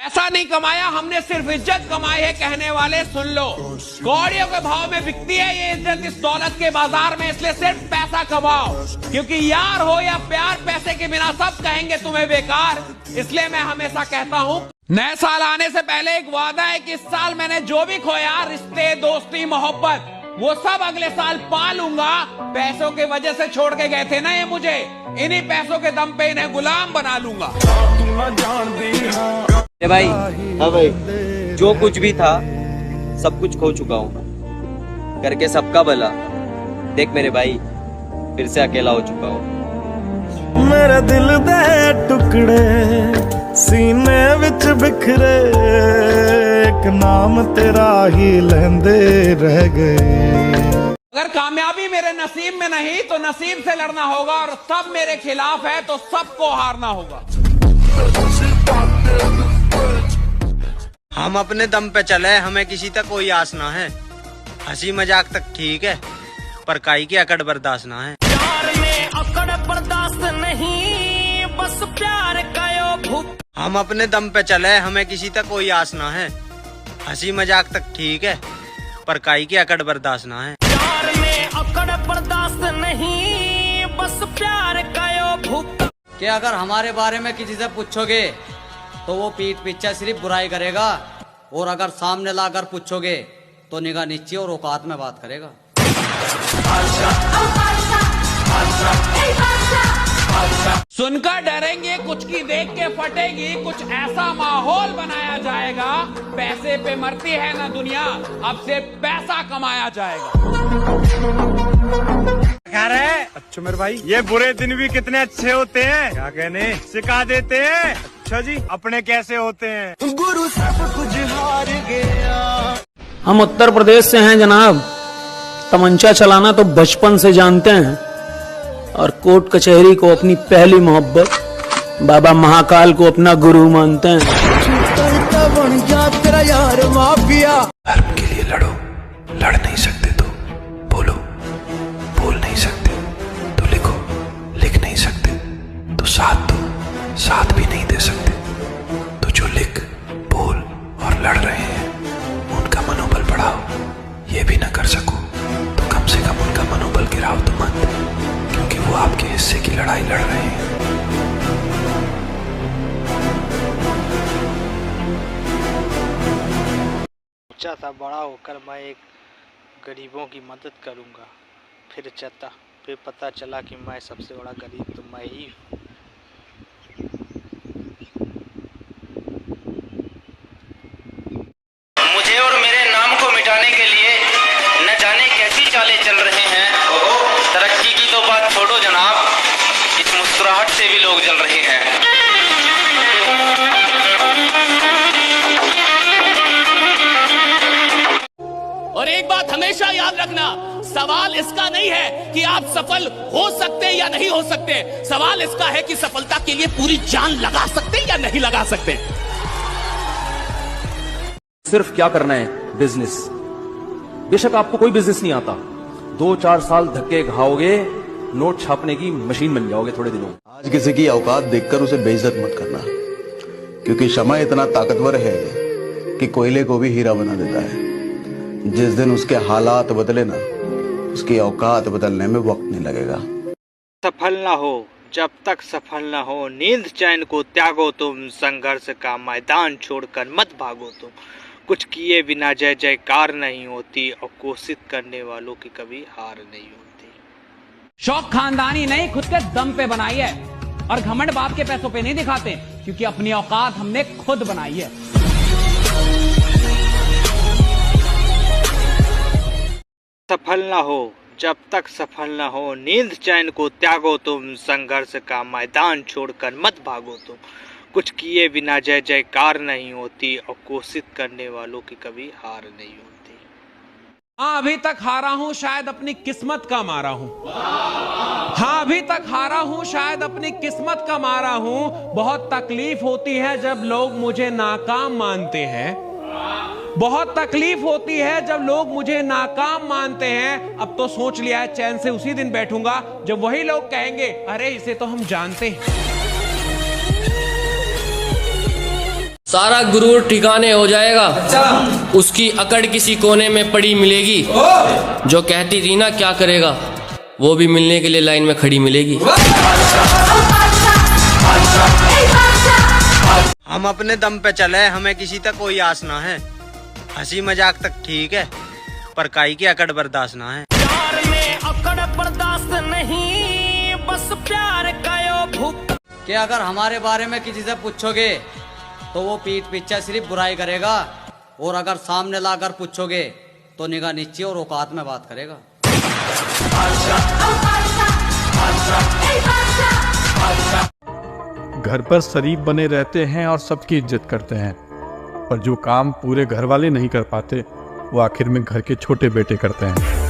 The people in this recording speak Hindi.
ऐसा नहीं कमाया हमने, सिर्फ इज्जत कमाई है कहने वाले सुन लो। कौड़ियों के भाव में बिकती है ये इज्जत इस दौलत के बाजार में, इसलिए सिर्फ पैसा कमाओ, क्योंकि यार हो या प्यार पैसे के बिना सब कहेंगे तुम्हें बेकार। इसलिए मैं हमेशा कहता हूँ नए साल आने से पहले एक वादा है कि इस साल मैंने जो भी खोया, रिश्ते, दोस्ती, मोहब्बत, वो सब अगले साल पा लूंगा। पैसों की वजह से छोड़ के गए थे ना ये मुझे, इन्हीं पैसों के दम पे इन्हें गुलाम बना लूंगा। भाई हाँ भाई, जो कुछ भी था सब कुछ खो चुका हूँ, करके सबका भला देख मेरे भाई, फिर से अकेला हो चुका हूँ। मेरे दिल दे टुकड़े सीने विच बिखरे, एक नाम तेरा ही लेंदे रह गए। अगर कामयाबी मेरे नसीब में नहीं तो नसीब से लड़ना होगा, और सब मेरे खिलाफ है तो सबको हारना होगा। हम अपने दम पे चले, हमें किसी तक कोई आस ना है। हंसी मजाक तक ठीक है, पर काई की अकड़ बर्दाश्त ना है। प्यार में अकड़ बर्दाश्त नहीं, बस प्यार का यो भूख। हम अपने दम पे चले, हमें किसी तक कोई आस ना है। हंसी मजाक तक ठीक है, पर काई की अकड़ बर्दाश्त ना है। प्यार में अकड़ बर्दाश्त नहीं, बस प्यार का यो भूख। कि अगर हमारे बारे में किसी से पूछोगे तो वो पीठ पीछे सिर्फ बुराई करेगा, और अगर सामने लाकर पूछोगे तो निगाह नीचे और औकात में बात करेगा। सुनकर डरेंगे, कुछ की देख के फटेगी, कुछ ऐसा माहौल बनाया जाएगा। पैसे पे मरती है ना दुनिया, अब से पैसा कमाया जाएगा। अच्छा मेरे भाई, ये बुरे दिन भी कितने अच्छे होते हैं, क्या कहने सिखा देते हैं। अच्छा जी, अपने कैसे होते हैं। गुरु सब कुछ हार गया। हम उत्तर प्रदेश से हैं जनाब, तमंचा चलाना तो बचपन से जानते हैं, और कोर्ट कचहरी को अपनी पहली मोहब्बत, बाबा महाकाल को अपना गुरु मानते हैं। बन जा तेरा यार माफिया। धर्म के लिए लड़ो, लड़ नहीं सकते तो बोलो, बोल नहीं सकते तो लिखो, लिख नहीं सकते तो साथ दो, साथ भी नहीं दे सकते तो जो लिख, बोल और लड़ रहे हैं उनका मनोबल बढ़ाओ। ये भी ना कर सको तो कम से कम उनका मनोबल गिराओ तो मत, क्योंकि वो आपके हिस्से की लड़ाई लड़ रहे हैं। सोचा था बड़ा होकर मैं एक गरीबों की मदद करूंगा, फिर पता चला कि मैं सबसे बड़ा गरीब तो मैं ही हूँ। मुझे और मेरे नाम को मिटाने के लिए न जाने कैसी चालें चल रहे हैं। तरक्की की तो बात छोड़ो जनाब, इस मुस्कुराहट से भी लोग जल रहे हैं। और एक बात हमेशा याद रखना, सवाल इसका नहीं है कि आप सफल हो सकते या नहीं हो सकते, सवाल इसका है कि सफलता के लिए पूरी जान लगा सकते या नहीं लगा सकते। सिर्फ क्या करना है, बिजनेस। बेशक आपको कोई बिजनेस नहीं आता, 2-4 साल धक्के खाओगे, नोट छापने की मशीन बन जाओगे थोड़े दिनों। आज किसी की औकात देखकर उसे बेइज्जत मत करना, क्योंकि समय इतना ताकतवर है कि कोयले को भी हीरा बना देता है। जिस दिन उसके हालात बदले ना, उसकी औकात बदलने में वक्त नहीं लगेगा। सफल ना हो जब तक सफल ना हो, नींद चैन को त्यागो तुम, संघर्ष का मैदान छोड़कर मत भागो तुम। कुछ किए बिना जय जयकार नहीं होती, और कोशिश करने वालों की कभी हार नहीं होती। शौक खानदानी नहीं, खुद के दम पे बनाई है, और घमंड बाप के पैसों पे नहीं दिखाते, क्योंकि अपनी औकात हमने खुद बनाई है। सफल ना हो जब तक सफल ना हो, नींद चैन को त्यागो तुम, संघर्ष का मैदान छोड़कर मत भागो तुम। कुछ किए बिना जय जयकार नहीं होती, और कोशिश करने वालों की कभी हार नहीं होती। हाँ अभी तक हारा हूं, शायद अपनी किस्मत का मारा हूं। हाँ अभी तक हारा हूं, शायद अपनी किस्मत का मारा हूं। बहुत तकलीफ होती है जब लोग मुझे नाकाम मानते हैं, बहुत तकलीफ होती है जब लोग मुझे नाकाम मानते हैं। अब तो सोच लिया है चैन से उसी दिन बैठूंगा जब वही लोग कहेंगे, अरे इसे तो हम जानते हैं। सारा गुरूर ठिकाने हो जाएगा। उसकी अकड़ किसी कोने में पड़ी मिलेगी। जो कहती थी ना क्या करेगा, वो भी मिलने के लिए लाइन में खड़ी मिलेगी। हम अपने दम पे चले, हमें किसी तक कोई आस ना है। हंसी मजाक तक ठीक है, पर काई की अकड़ बर्दाश्त ना है। प्यार में अकड़ बर्दाश्त नहीं, बस प्यार का यो भूख। कि अगर हमारे बारे में किसी से पूछोगे तो वो पीठ पीछे सिर्फ बुराई करेगा, और अगर सामने लाकर पूछोगे तो निगाह नीचे और औकात में बात करेगा। घर पर शरीफ बने रहते हैं और सबकी इज्जत करते हैं, पर जो काम पूरे घर वाले नहीं कर पाते वो आखिर में घर के छोटे बेटे करते हैं।